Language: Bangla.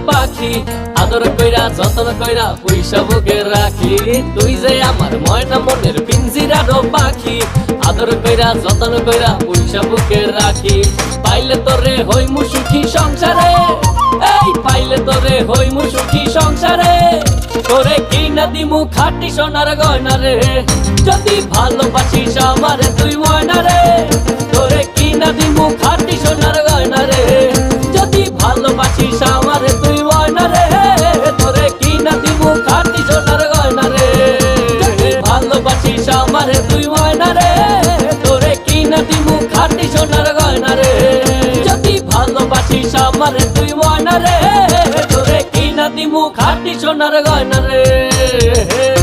পাখি আদর কইরা যতন কইরা পয়সা বুকে রাখি তুই যে আমার ময়না মনের পিঞ্জিরারও পাখি আদর কইরা যতন কইরা পয়সা বুকে রাখি পাইলে তোরে হইমু সুখী সংসারে এই পাইলে তোরে হইমু সুখী সংসারে তোরে কিনা দিমু খাঁটি সোনার গয়না রে যদি ভালোবাসিস আমারে তুই ময়না রে তোরে কিনা দিমু খাঁটি সোনার গয়না রে যদি ভালোবাসিস আমারে তুই ময়না রে তোরে কিনা দিমু খাঁটি সোনার গয়না রে যদি ভালোবাসিস আমারে তুই ময়না রে তোরে কিনা দিমু খাঁটি সোনার গয়না রে যদি ভালোবাসিস আমারে তুই ময়না রে তোরে কিনা দিমু খাঁটি সোনার গয়না রে